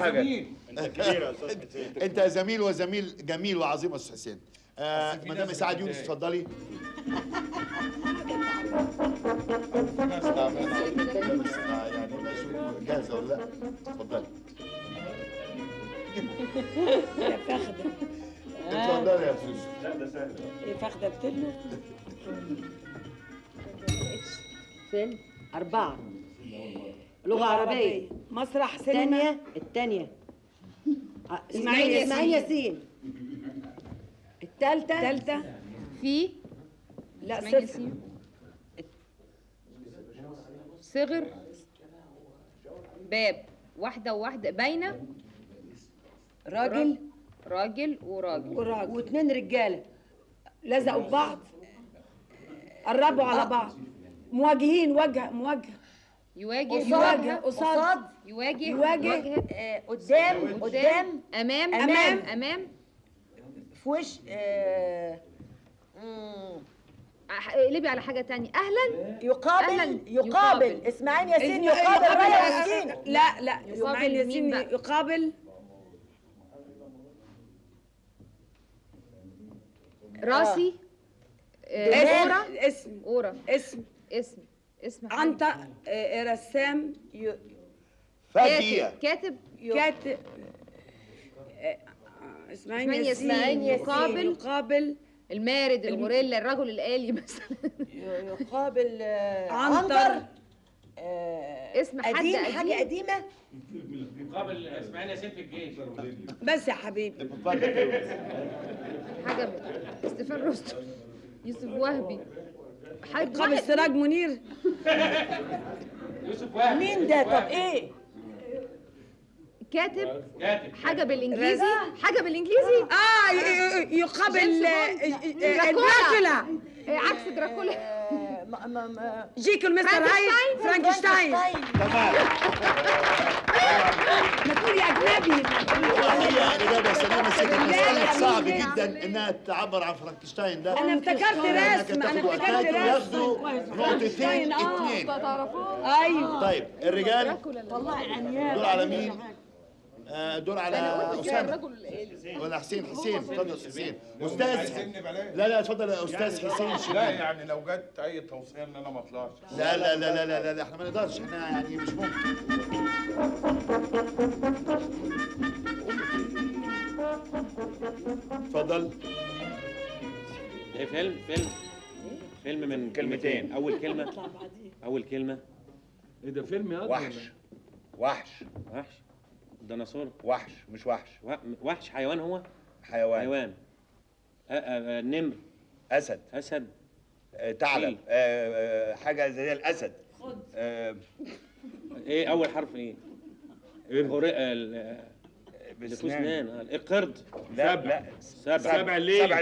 حاجه. انت كبير يا استاذ حسين. انت زميل وزميل جميل وعظيم يا استاذ حسين. مدام اسعاد يونس اتفضلي. في ناس تعبانه يعني بشوف جاهزه ولا لا؟ اتفضلي. يا فخده. اتفضلي يا سوسو. لا ده سهل. يا فخده بتلو. فيلم 4 لغة عربية. مسرح سينما. الثانية إسماعيل ياسين. الثالثة في لا إسماعيل صفر. ياسين. صغر. باب. واحدة وواحدة باينة. راجل راجل وراجل. واثنين رجاله لزقوا ببعض، قربوا على بعض، مواجهين وجه مواجهه. يواجه. قصاد. يواجه. قدام. امام. في وش. اقلبي على حاجة تانية. اهلا. يقابل اسماعيل ياسين. يقابل رايا ياسين. لا اسماعيل ياسين يقابل راسي. أورا. اسم عنتر. رسام. فادية. كاتب. اسماعيل ياسين يقابل المارد، الغوريلا، الرجل الآلي مثلا. يقابل عنتر. اسم حد قديم. حاجة قديمة. يقابل اسماعيل ياسين في الجيش. بس يا حبيبي. حاجة استيفان رستم، يوسف وهبي، يقابل سراج منير. يوسف وهبي. مين ده؟ طب ايه؟ كاتب. كاتب. حاجة بالإنجليزي. يقابل دراكولا. عكس دراكولا. جيكل مستر هايد. فرانكشتاين. تمام. ما تقولي أجنبي. هي إجابة سليمة. مسألة صعب جدا إنها تعبر عن فرانكشتاين ده. أنا افتكرت رسم. ياخدوا نقطتين 2. أيوه. طيب الرجال والله عنيان. دول على مين؟ دول على أسامة الرجل الآلي ولا حسين؟ اتفضل يا حسين. أستاذ. لا اتفضل يا أستاذ حسين شيرين. لا يعني لو جت اي توصيه ان انا ما اطلعش. لا احنا ما نقدرش، احنا يعني مش ممكن. اتفضل. ايه فيلم من كلمتين. اول كلمة ايه ده فيلم يا وحش. ديناصور. وحش مش وحش. وحش حيوان. هو حيوان. نمر. اسد. ثعلب. حاجه زي الاسد. ايه اول حرف ايه؟ بسنان. القرد. لا سبع الليل.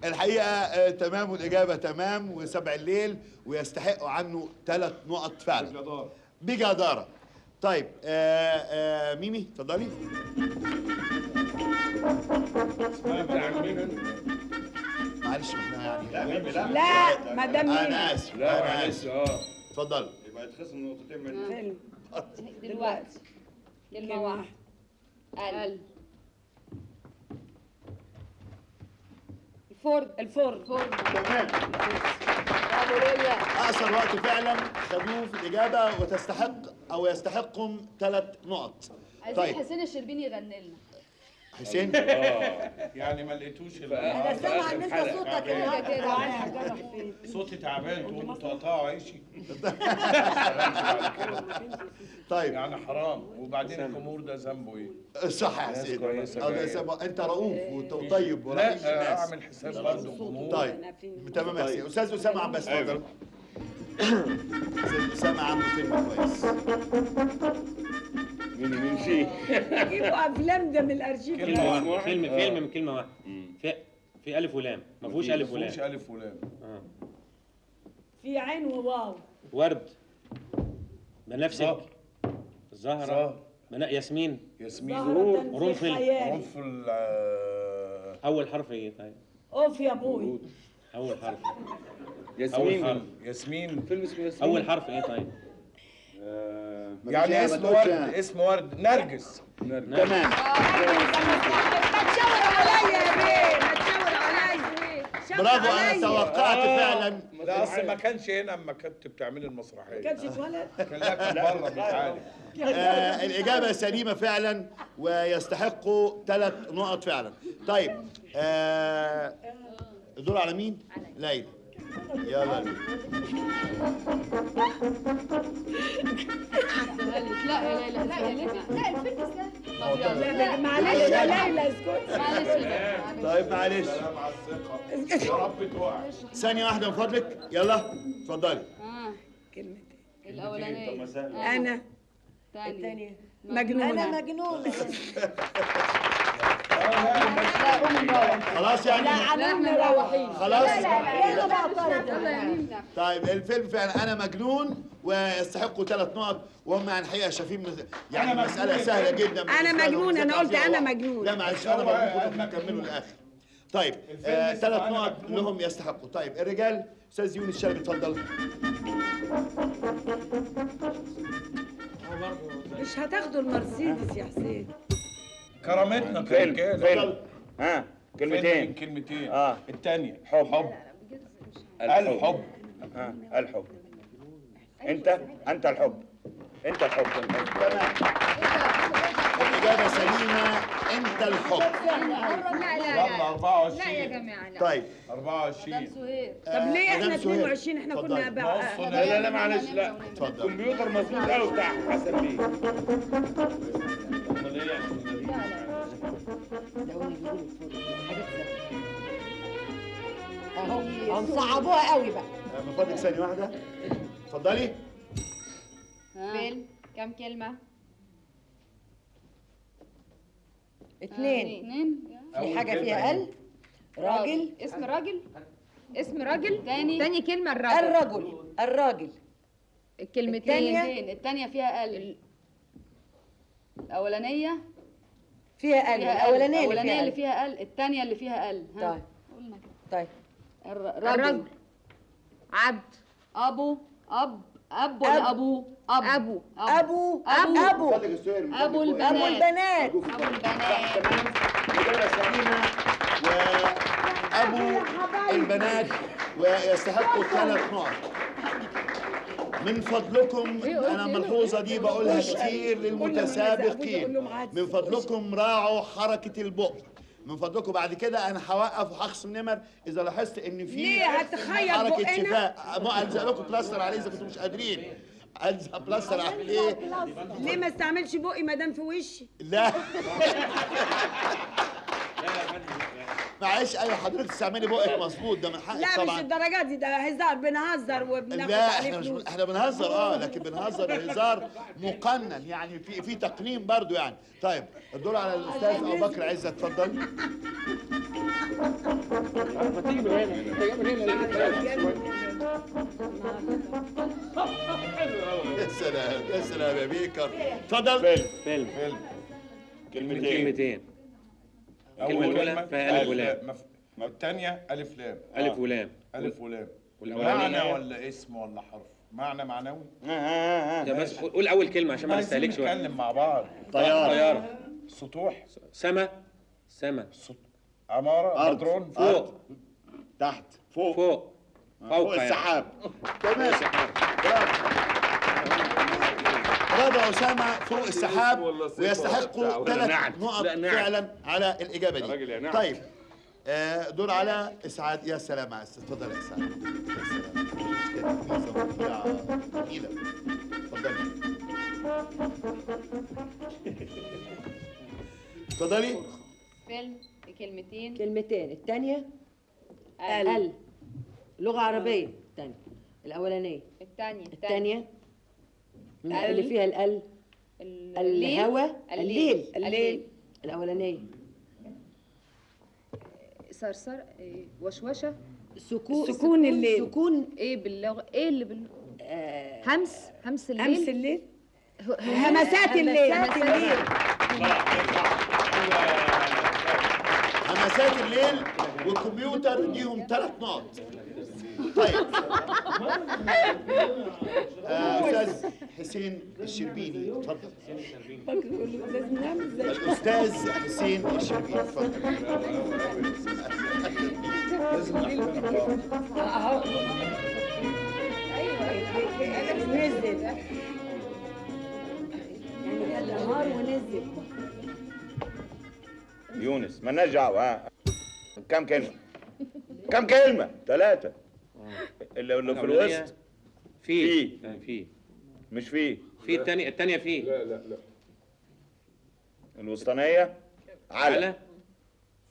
الحقيقة تمام، والإجابة تمام، وسبع الليل، ويستحقوا عنه 3 نقط فعلا بجدارة. طيب ميمي اتفضلي. معلش احنا يعني لا مدام ميمي. أنا آسف. اتفضل. يبقى يتخصم نقطتين من فيلم. دلوقتي كلمة واحدة. الفرن. تمام. أقصر وقت فعلا خدوه في الإجابة، وتستحق أو يستحقهم 3 نقط. عايزين حسين الشربيني يغني لنا. حسين. يعني ما لقيتوش انا سامعه ان انت صوتك كده. صوتي تعبان تقوموا تقطعوا عيشي. طيب يعني حرام. وبعدين الجمهور ده ذنبه ايه؟ صح يا حسين. انت رؤوف وطيب ورحيم الناس. لا اعمل حساب برضه الجمهور. طيب تمام يا حسين. استاذ اسامه عباس اتفضل. استاذ اسامه عامل فيلم كويس. مين فيه؟ جيبوا افلام ده من الارشيف. فيلم من كلمة واحدة. في ألف ولام. ما فيهوش ألف ولام. في عين وواو. ورد. بنفسج. زهرة. ياسمين. قرنفل. قرنفل. أول حرف إيه طيب؟ اوف يا ابوي. أول حرف. ياسمين ياسمين فيلم اسمه ياسمين. اول حرف ايه طيب؟ يعني اسم ورد، اسم ورد نرجس. تمام. ما تشاور عليا يا بيه، ما تشاور عليا. برافو، انا توقعت فعلا. لا اصل ما كانش هنا اما كنت بتعملي المسرحيه. ما كانش اتولد. كان لكن بره بيتعالج. الإجابة سليمة فعلا ويستحقوا 3 نقط فعلا. طيب الدور على مين؟ ليلى. يلا ليلى. لا يا ليلى، لا يا ليلى، لا الفيلم سهل. معلش يا ليلى اسكتي. معلش يا ليلى. طيب معلش سلام على الثقه يا رب تقع. ثانية واحدة من فضلك. يلا اتفضلي. كلمتين. الأولانية انا الثانية مجنونة. انا مجنونه. خلاص يعني. لا احنا مروحين. خلاص. يلا بعترض. يلا يا ميمنا. طيب الفيلم فعلا أنا مجنون ويستحقوا 3 نقط، وهم عن الحقيقة شايفين يعني مسألة سهلة جدا. انا مجنون، انا قلت انا مجنون. لا معلش انا بقول كلهم نكملوا الاخر. طيب 3 نقط لهم يستحقوا. طيب الرجال استاذ يونس شلبي اتفضل. مش هتاخدوا المرسيدس يا حسين. كرامتنا فيلم كرجاله. ها كلمتين كلمتين. الثانيه حب. الحب. ها الحب. انت الحب. انت الحب. الإجابة سليمة، أنت الحب. لا يلا 24. لا يا جماعة لا. طيب 24. طب ليه احنا مدام سهير. 22 احنا كنا اتفضلي. بقى. لا معلش لا. اتفضل. الكمبيوتر مظبوط قوي بتاع حسن بيه. اهو هنصعبوها قوي بقى. من فضلك ثانية واحدة. اتفضلي. فيلم كم كلمة؟ 2. في حاجة فيها ال. راجل. اسم راجل. اسم راجل. تاني كلمة الراجل. الراجل. الكلمتين. الثانية فيها ال. الأولانية فيها ال. الأولانية اللي فيها ال، الثانية اللي فيها ال. طيب. طيب. الرجل. عبد. أبو. أب ولا أبو؟ أبو. أبو البنات. أبو البنات. إجابة سليمة وأبو البنات ويستحقوا 3 نقط. من فضلكم أنا الملحوظة دي بقولها كتير للمتسابقين، من فضلكم راعوا حركة البق. من فضلكم بعد كده انا هوقف وهخصم نمر اذا لاحظت ان في ليه هتخيط حركه بقنا؟ شفاء. ما الزق لكم بلاستر عليه اذا كنتم مش قادرين. الزق بلاستر عليه. ليه ما استعملش بقي ما دام في وشي؟ لا معلش ايوه حضرتك تستعملي بقك مظبوط، ده من حقك لا طبعا. مش الدرجات دي، ده هزار، بنهزر وبناخد لا عليه فلوس. احنا بنهزر لكن بنهزر هزار مقنن يعني في تقنين برضو يعني. طيب الدور على الاستاذ ابو بكر عزت اتفضل. ما تيجي من هنا. انت جاي من هنا. يا سلام يا سلام يا بيكر اتفضل. فيلم كلمتين. أول الكلمة الأولى فيها ألف ولام. الثانية ألف لام. ألف ولام. ألف ولام. والأولانية معنى ولا اسم ولا حرف؟ معنى معنوي؟ يا بس قول أول كلمة عشان ما نستهلكش وقت. نتكلم مع بعض. طيارة. سطوح. سما. عمارة. مدرون. فوق. تحت. فوق. فوق السحاب. تمام. برافو يا أسامة، فوق السحاب ويستحقوا 3 نقط فعلا على الإجابة دي. طيب دور على إسعاد. يا سلام يا أستاذ، اتفضل يا إسعاد. يا سلام جميلة. اتفضلي. فيلم كلمتين. الثانية ال. لغة عربية. الثانية. الأولانية. الثانية اللي فيها ال. الهوى. الليل. الأولانية. صرصر. وشوشة. سكون الليل. سكون ايه باللغة؟ ايه اللي همس الليل. همس الليل. همسات الليل. همسات الليل والكمبيوتر ليهم 3 نقط. طيب أستاذ حسين الشربيني تفضل. لازم نعمل زي الأستاذ حسين الشربيني تفضل. اهو. نزل يعني هذا نهار ونزل. يونس مالناش دعوه. ها كم كلمه؟ كم كلمه؟ 3. اللي في الوسط في مش في الثانيه في لا الوسطانيه على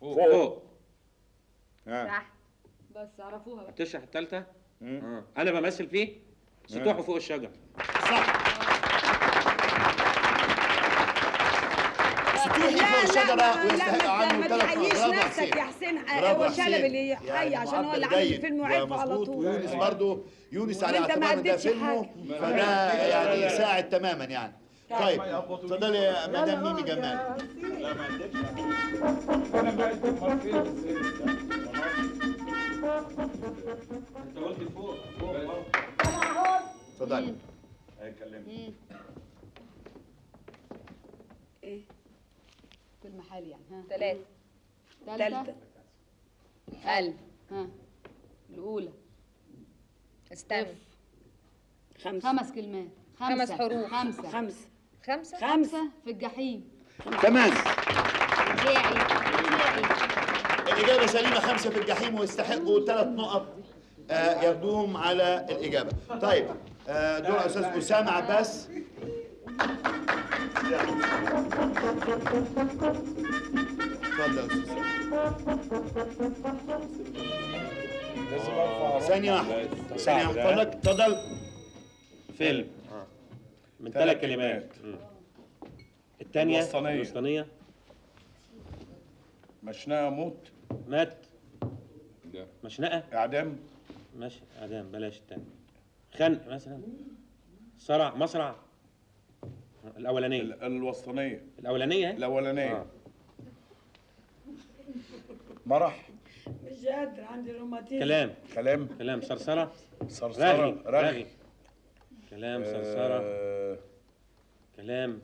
فوق. تحت. بس عرفوها بقى. هتشرح الثالثه. انا بمثل فيه سطوح فوق الشجر. صح. سطوحي فوق الشجرة ويستحق عنه 3 ما تحييش برافو نفسك حسين. يا حسين. برافو هو حسين. شلبي اللي يحيي يعني عشان هو اللي معبر عامل جيد الفيلم وعرفه على ومظبوط. طول. ويونس برضه يونس على وانت ما اعتبار ده عدتش فيلمه حاجة. فده يعني يساعد تماما يعني. طيب اتفضلي يا مدام ميمي جمال. لا ما عندكش. انا ما عندي مرتين انت قلت فوق اتفضلي. هيكلمني. ايه فيلم حالي يعني. ها 3. ثالثة ها الأولى استنى. 5 كلمات. 5 حروف. 5 5 في الجحيم. 8. جاعي. الإجابة سليمة. 5 في الجحيم ويستحقوا 3 نقط ياخدوهم على الإجابة. طيب دور أستاذ أسامة عباس. تفضل لازم ارفع ثانية واحدة. ثانية واحدة فضلك. تفضل. فيلم من 3 كلمات. الثانيه الوسطانيه مشنقه موت. مات. مشنقه. اعدام. ماشي اعدام بلاش الثاني. خنق مثلا. صرع مصرع. الاولانيه الوسطانيه. الاولانيه مرح. مش قادر عندي روماتيزم. كلام صرصره. رغي. كلام صرصره. كلام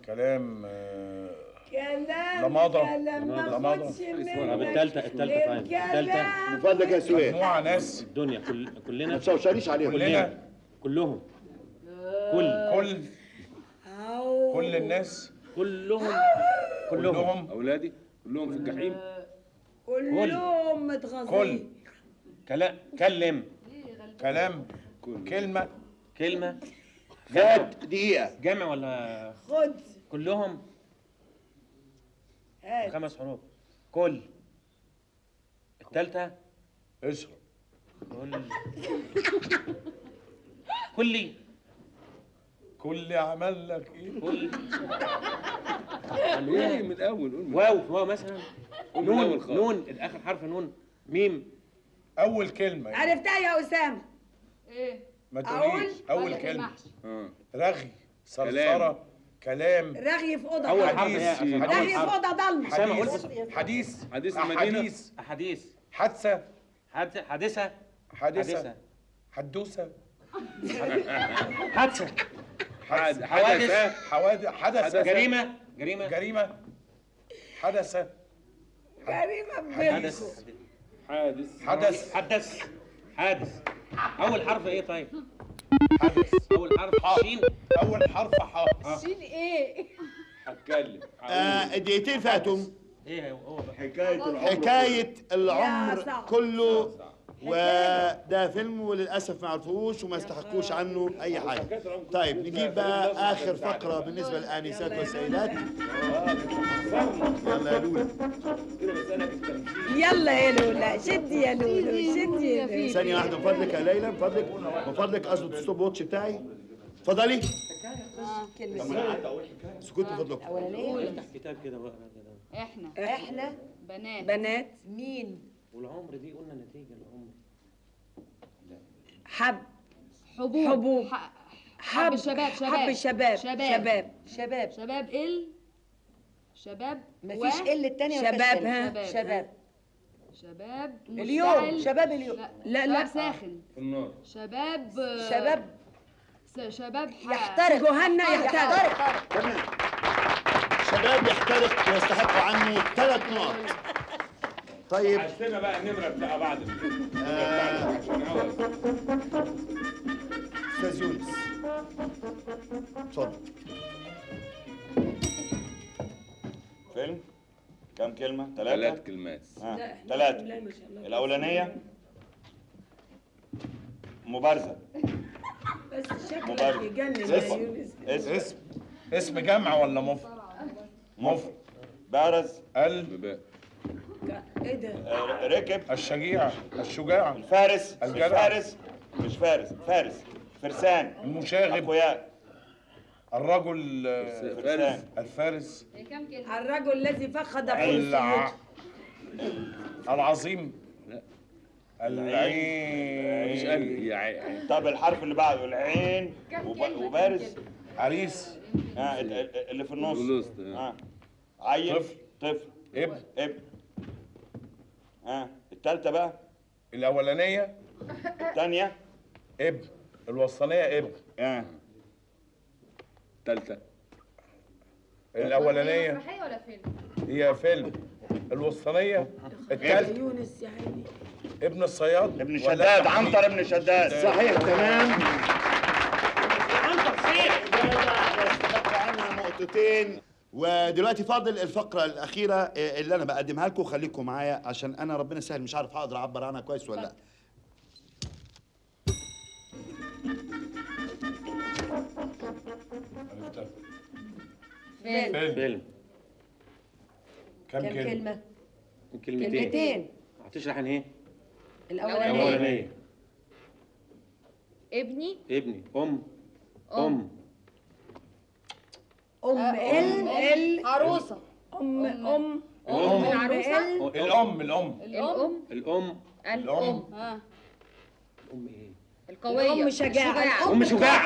لماضة. طب الثالثه طيب الثالثه من فضلك يا سويد. مجموعة ناس. الدنيا كلنا ما تشوشريش عليهم. كلهم كل الناس. كلهم اولادي كلهم في الجحيم. كلهم متغاظين. كلم. كلام. كلمة. فات دقيقة. جمع ولا خد كلهم؟ هات. 5 حروف. كل. الثالثة اشرب. كل عمل لك ايه؟ ايه من الاول. واو مثلا. نون اخر حرف نون. ميم. اول كلمة. عرفتها يا أسامة. ايه ما تقوليش. اول كلمة. رغي. صرصرة. كلام. رغي في أوضة أول ضلمة. حرف رغي في أوضة ضلمة. حديث المدينة. أحاديث. حادثة. حادثة. حدوثة. حادثة. حدث. جريمة. حدث. حادث. أول حرف إيه طيب؟ حدث. أول حرف شين. أول حرف حاء. شيل ايه هتكلم. الدقيقتين فاتوا. إيه هو حكاية العمر صعب. كله. وده فيلم وللاسف ما عرفوش وما استحقوش عنه اي حاجه. طيب نجيب بقى اخر فقره بالنسبه للانسات والسيدات. يلا يا لولا. يلا يا لولا شدي يا لولو شدي يا لولو. ثانيه واحده من فضلك يا ليلى من فضلك اظبط الستوب واتش بتاعي. اتفضلي. سكوت من فضلكم. افتح كتاب كده بقى كده. احنا بنات مين والعمر دي قلنا نتيجة العمر. حبوب حب الشباب شباب شباب مفيش ال التانية شباب ها شباب اليوم مشتعل. شباب اليوم لا ساخن في النار. شباب شباب يحترق جهنم يحترق تمام. شباب يحترق ويستحق عنه 3 نقط. طيب عشتنا بقى النمرة بتاع بعد استاذ يونس اتفضل. فيلم كم كلمة؟ 3 3 كلمات. 3. الأولانية مبارزة. بس شكلك مبارزة. يجنن يا يونس. اسم جمع ولا مفرد؟ مفرد. بارز. قلب. ايه ده؟ ركب. الشجيع. الشجاع. الفارس. الجدع. مش فارس. فرسان. المشاغب. أقوياء. الرجل. فرسان. الفارس. كم كلمة؟ الرجل الذي فقد فرسيته. العظيم. العين. مش قلب. طب الحرف اللي بعده العين وبارز. عريس. اللي في النص. عيل. طفل. ابن. التالتة بقى. الأولانية. الثانية. ابن. الوسطانية ابن. التالتة. الأولانية مسرحية ولا فيلم؟ هي فيلم. الوسطانية التالتة. يونس يا عيني. ابن الصياد. ابن شداد. عنتر ابن شداد. صحيح تمام. عنتر صحيح. يستحق عنها نقطتين. ودلوقتي فاضل الفقرة الأخيرة اللي أنا بقدمها لكم. خليكم معايا عشان أنا ربنا سهل مش عارف هقدر أعبر عنها كويس ولا لأ. فيلم كم كلمة؟ كلمتين. هتشرح عن ايه؟ الأولانية. ابني ام عروسة العروسة الأم. ايه؟ القوية أم شجاعة. ام شجاع.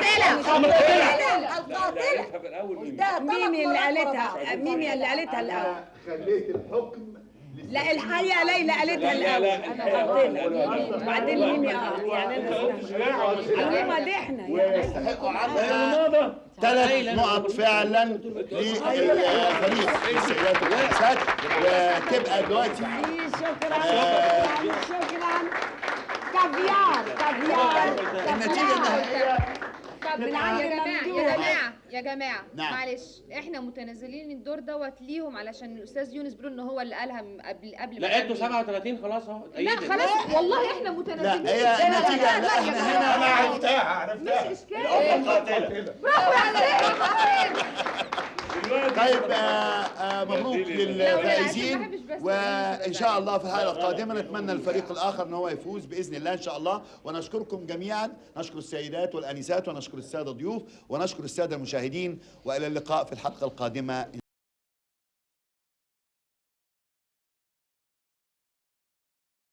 مين اللي قالتها؟ مين اللي قالتها الأول؟ خليت الحكم لا الحقيقة ليلى قالتها الأول. أنا قلت لك. وبعدين مين يعني أنا دي احنا ويستحقوا عنها 3 نقط فعلا للفريق السيدات والأنسات. وتبقى دلوقتي شكرا. كافيار النتيجة النهائية. يا جماعة نعم. معلش احنا متنازلين الدور دوت ليهم علشان الاستاذ يونس بيقول ان هو اللي قالها قبل لا انتوا 37 خلاص اهو. لا خلاص والله احنا متنازلين. لا هي النتيجة لا احنا هنا أنا عرفتها. مش اشكال. الأم القاتلة. طيب مبروك للفائزين. وان شاء الله في الحلقه القادمه نتمنى الفريق الاخر ان هو يفوز باذن الله ان شاء الله. ونشكركم جميعا. نشكر السيدات والانسات ونشكر الساده الضيوف ونشكر الساده المشاهدين. والى اللقاء في الحلقه القادمه.